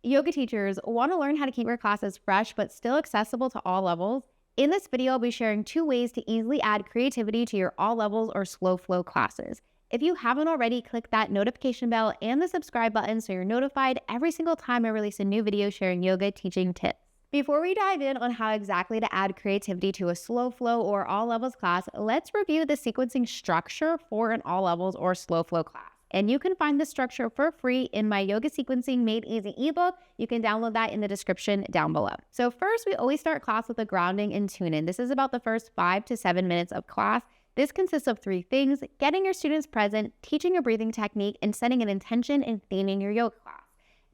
Yoga teachers want to learn how to keep your classes fresh but still accessible to all levels. In this video, I'll be sharing 2 ways to easily add creativity to your all levels or slow flow classes. If you haven't already, click that notification bell and the subscribe button so you're notified every single time I release a new video sharing yoga teaching tips. Before we dive in on how exactly to add creativity to a slow flow or all levels class, let's review the sequencing structure for an all levels or slow flow class. And you can find the structure for free in my Yoga Sequencing Made Easy ebook. You can download that in the description down below. So first, we always start class with a grounding and tune-in. This is about the first 5 to 7 minutes of class. This consists of 3 things: getting your students present, teaching a breathing technique, and setting an intention and theming your yoga class.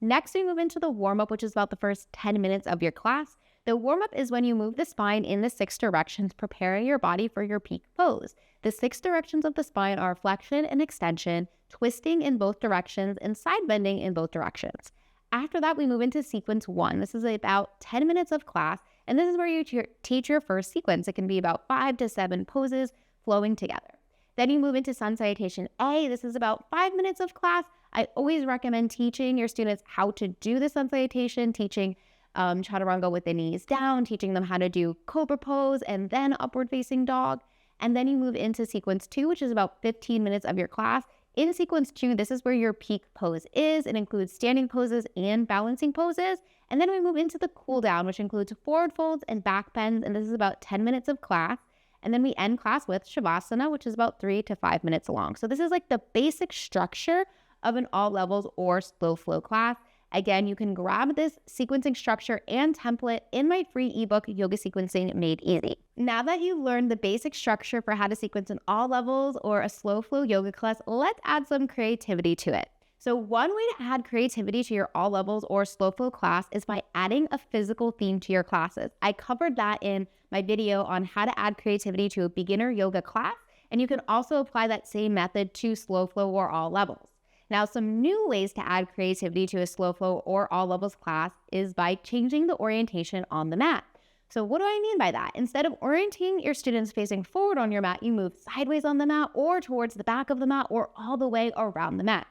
Next, we move into the warm-up, which is about the first 10 minutes of your class. The warm-up is when you move the spine in the 6 directions, preparing your body for your peak pose. The 6 directions of the spine are flexion and extension, twisting in both directions, and side bending in both directions. After that, we move into sequence 1. This is about 10 minutes of class, and this is where you teach your first sequence. It can be about 5 to 7 poses flowing together. Then you move into Sun Salutation A. This is about 5 minutes of class. I always recommend teaching your students how to do the Sun Salutation, teaching Chaturanga with the knees down, teaching them how to do Cobra Pose and then Upward Facing Dog. And then you move into sequence 2, which is about 15 minutes of your class. In sequence 2, this is where your peak pose is. It includes standing poses and balancing poses. And then we move into the cool down, which includes forward folds and back bends. And this is about 10 minutes of class. And then we end class with Shavasana, which is about 3 to 5 minutes long. So this is like the basic structure of an all levels or slow flow class. Again, you can grab this sequencing structure and template in my free ebook, Yoga Sequencing Made Easy. Now that you've learned the basic structure for how to sequence an all levels or a slow flow yoga class, let's add some creativity to it. So one way to add creativity to your all levels or slow flow class is by adding a physical theme to your classes. I covered that in my video on how to add creativity to a beginner yoga class, and you can also apply that same method to slow flow or all levels. Now, some new ways to add creativity to a slow flow or all levels class is by changing the orientation on the mat. So what do I mean by that? Instead of orienting your students facing forward on your mat, you move sideways on the mat or towards the back of the mat or all the way around the mat.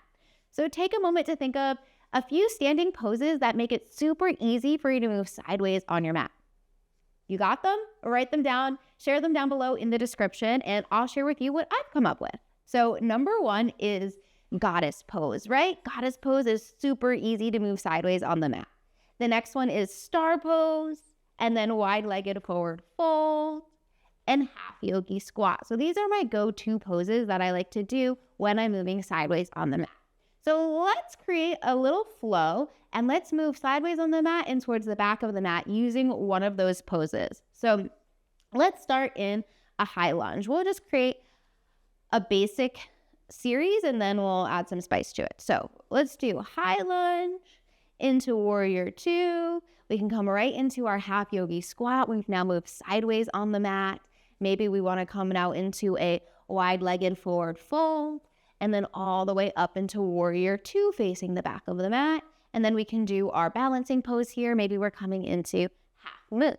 So take a moment to think of a few standing poses that make it super easy for you to move sideways on your mat. You got them? Write them down, share them down below in the description, and I'll share with you what I've come up with. So number 1 is goddess pose, right? Goddess pose is super easy to move sideways on the mat. The next one is star pose, and then wide-legged forward fold, and half yogi squat. So these are my go-to poses that I like to do when I'm moving sideways on the mat. So let's create a little flow and let's move sideways on the mat and towards the back of the mat using one of those poses. So let's start in a high lunge. We'll just create a basic series and then we'll add some spice to it. So let's do high lunge into warrior 2. We can come right into our half yogi squat. We've now moved sideways on the mat. Maybe we want to come now into a wide-legged forward fold and then all the way up into warrior 2 facing the back of the mat. And then we can do our balancing pose here. Maybe we're coming into half moon.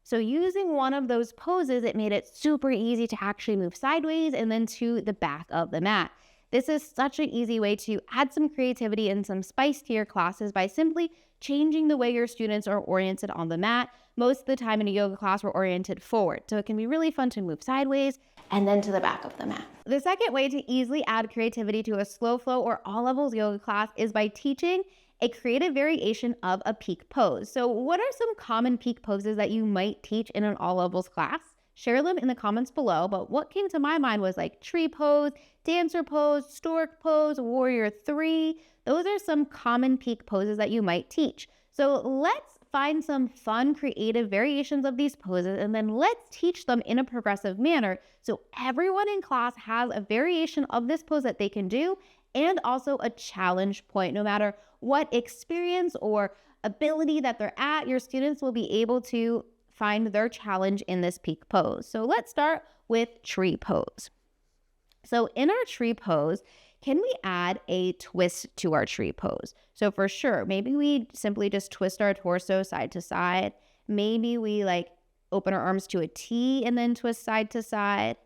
So using one of those poses, it made it super easy to actually move sideways and then to the back of the mat. This is such an easy way to add some creativity and some spice to your classes by simply changing the way your students are oriented on the mat. Most of the time in a yoga class, we're oriented forward. So it can be really fun to move sideways and then to the back of the mat. The second way to easily add creativity to a slow flow or all levels yoga class is by teaching a creative variation of a peak pose. So what are some common peak poses that you might teach in an all levels class? Share them in the comments below, but what came to my mind was like tree pose, dancer pose, stork pose, warrior 3. Those are some common peak poses that you might teach. So let's find some fun, creative variations of these poses, and then let's teach them in a progressive manner so everyone in class has a variation of this pose that they can do and also a challenge point. No matter what experience or ability that they're at, your students will be able to find their challenge in this peak pose. So let's start with tree pose. So in our tree pose, can we add a twist to our tree pose? So for sure, maybe we simply just twist our torso side to side. Maybe we like open our arms to a T and then twist side to side.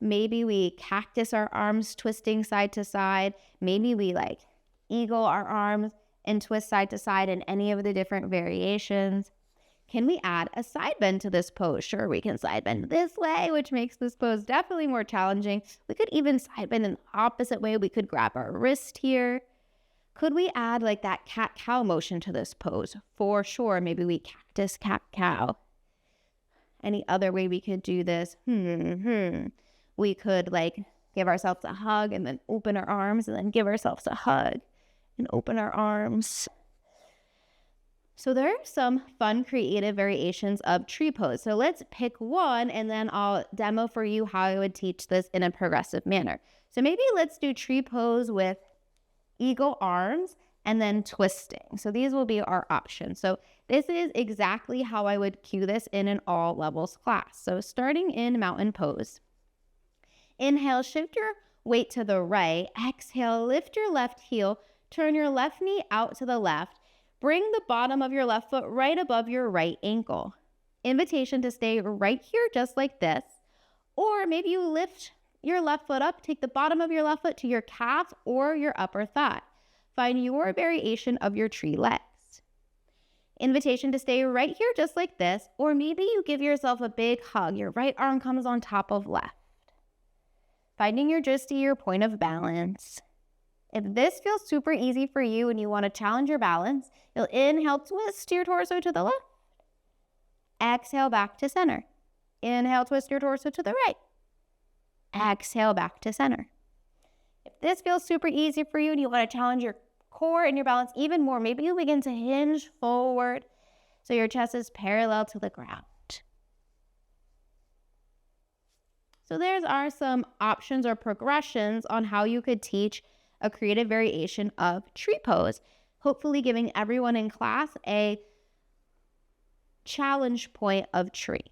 Maybe we cactus our arms, twisting side to side. Maybe we like eagle our arms and twist side to side in any of the different variations. Can we add a side bend to this pose? Sure, we can side bend this way, which makes this pose definitely more challenging. We could even side bend in the opposite way. We could grab our wrist here. Could we add like that cat-cow motion to this pose? For sure, maybe we cactus, cat-cow. Any other way we could do this? We could like give ourselves a hug and then open our arms and then give ourselves a hug and open our arms. So there are some fun creative variations of tree pose. So let's pick one and then I'll demo for you how I would teach this in a progressive manner. So maybe let's do tree pose with eagle arms and then twisting. So these will be our options. So this is exactly how I would cue this in an all levels class. So starting in mountain pose. Inhale, shift your weight to the right. Exhale, lift your left heel. Turn your left knee out to the left. Bring the bottom of your left foot right above your right ankle. Invitation to stay right here just like this. Or maybe you lift your left foot up, take the bottom of your left foot to your calf or your upper thigh. Find your variation of your tree legs. Invitation to stay right here just like this. Or maybe you give yourself a big hug. Your right arm comes on top of left. Finding your justy, your point of balance. If this feels super easy for you and you want to challenge your balance, you'll inhale, twist your torso to the left. Exhale, back to center. Inhale, twist your torso to the right. Exhale, back to center. If this feels super easy for you and you want to challenge your core and your balance even more, maybe you begin to hinge forward so your chest is parallel to the ground. So there are some options or progressions on how you could teach a creative variation of tree pose, hopefully giving everyone in class a challenge point of tree.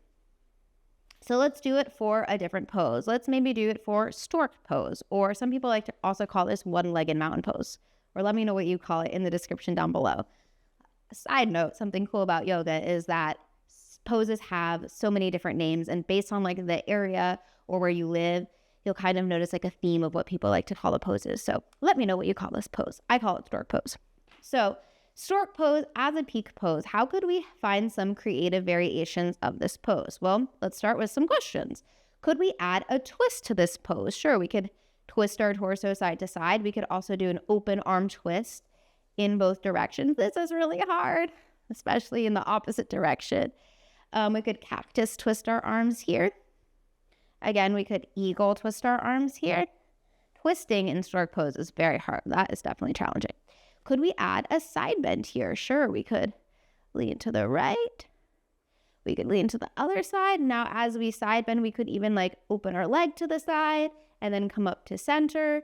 So let's do it for a different pose. Let's maybe do it for stork pose, or some people like to also call this one-legged mountain pose, or let me know what you call it in the description down below. A side note, something cool about yoga is that poses have so many different names, and based on like the area or where you live, you'll kind of notice like a theme of what people like to call the poses. So let me know what you call this pose. I call it stork pose. So stork pose as a peak pose, how could we find some creative variations of this pose? Well, let's start with some questions. Could we add a twist to this pose? Sure, we could twist our torso side to side. We could also do an open arm twist in both directions. This is really hard, especially in the opposite direction. We could cactus twist our arms here. Again, we could eagle twist our arms here. Twisting in stork pose is very hard. That is definitely challenging. Could we add a side bend here? Sure, we could lean to the right. We could lean to the other side. Now, as we side bend, we could even like open our leg to the side and then come up to center.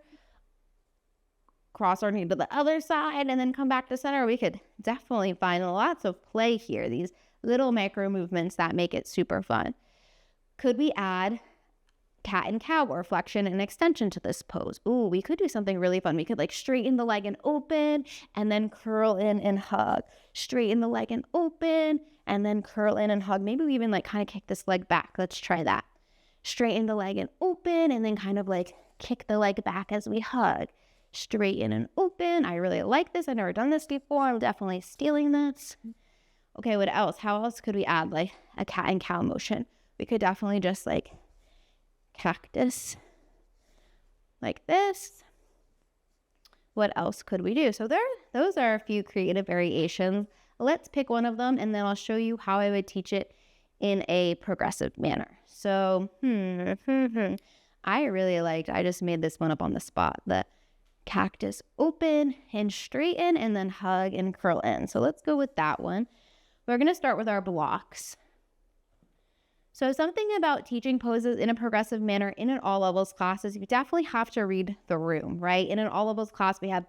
Cross our knee to the other side and then come back to center. We could definitely find lots of play here. These little micro movements that make it super fun. Could we add cat and cow or flexion and extension to this pose? Ooh, we could do something really fun. We could like straighten the leg and open and then curl in and hug. Straighten the leg and open and then curl in and hug. Maybe we even like kind of kick this leg back. Let's try that. Straighten the leg and open and then kind of like kick the leg back as we hug. Straighten and open. I really like this. I've never done this before. I'm definitely stealing this. Okay, what else? How else could we add like a cat and cow motion? We could definitely just like cactus like this. What else could we do? So those are a few creative variations. Let's pick one of them and then I'll show you how I would teach it in a progressive manner. So I really liked, I just made this one up on the spot, the cactus open and straighten and then hug and curl in. So let's go with that one. We're going to start with our blocks. So something about teaching poses in a progressive manner in an all levels class is you definitely have to read the room, right? In an all levels class, we have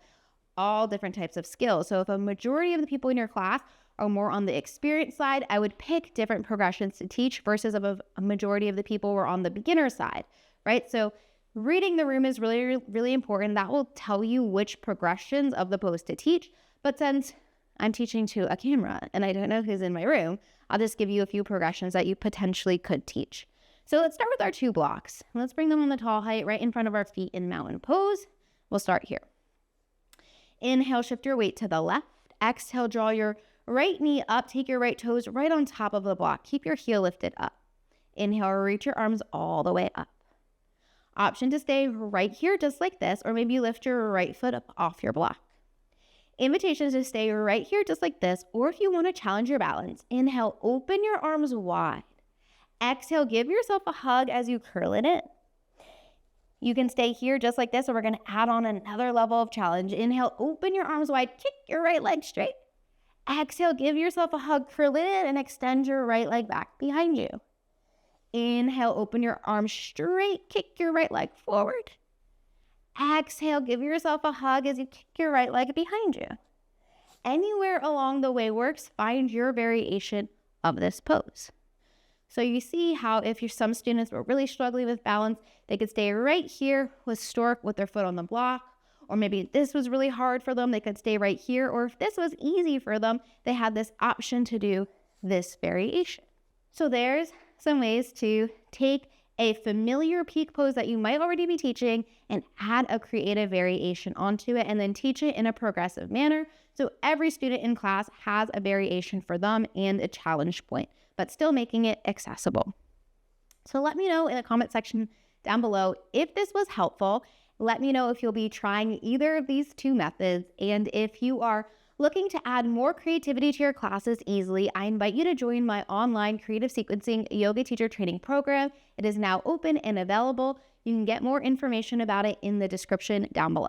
all different types of skills. So if a majority of the people in your class are more on the experience side, I would pick different progressions to teach versus if a majority of the people were on the beginner side, right? So reading the room is really, really important. That will tell you which progressions of the pose to teach. But since I'm teaching to a camera and I don't know who's in my room, I'll just give you a few progressions that you potentially could teach. So let's start with our 2 blocks. Let's bring them on the tall height right in front of our feet in mountain pose. We'll start here. Inhale, shift your weight to the left. Exhale, draw your right knee up. Take your right toes right on top of the block. Keep your heel lifted up. Inhale, reach your arms all the way up. Option to stay right here just like this, or maybe lift your right foot up off your block. Invitation is to stay right here just like this, or if you want to challenge your balance, inhale, open your arms wide. Exhale, give yourself a hug as you curl it in. You can stay here just like this, or we're going to add on another level of challenge. Inhale, open your arms wide, kick your right leg straight. Exhale, give yourself a hug, curl it in, and extend your right leg back behind you. Inhale, open your arms straight, kick your right leg forward. Exhale, give yourself a hug as you kick your right leg behind you. Anywhere along the way works, find your variation of this pose. So you see how if some students were really struggling with balance, they could stay right here with stork with their foot on the block, or maybe this was really hard for them, they could stay right here, or if this was easy for them, they had this option to do this variation. So there's some ways to take a familiar peak pose that you might already be teaching and add a creative variation onto it, and then teach it in a progressive manner so every student in class has a variation for them and a challenge point, but still making it accessible. So let me know in the comment section down below if this was helpful. Let me know if you'll be trying either of these two methods, and if you are looking to add more creativity to your classes easily, I invite you to join my online creative sequencing yoga teacher training program. It is now open and available. You can get more information about it in the description down below.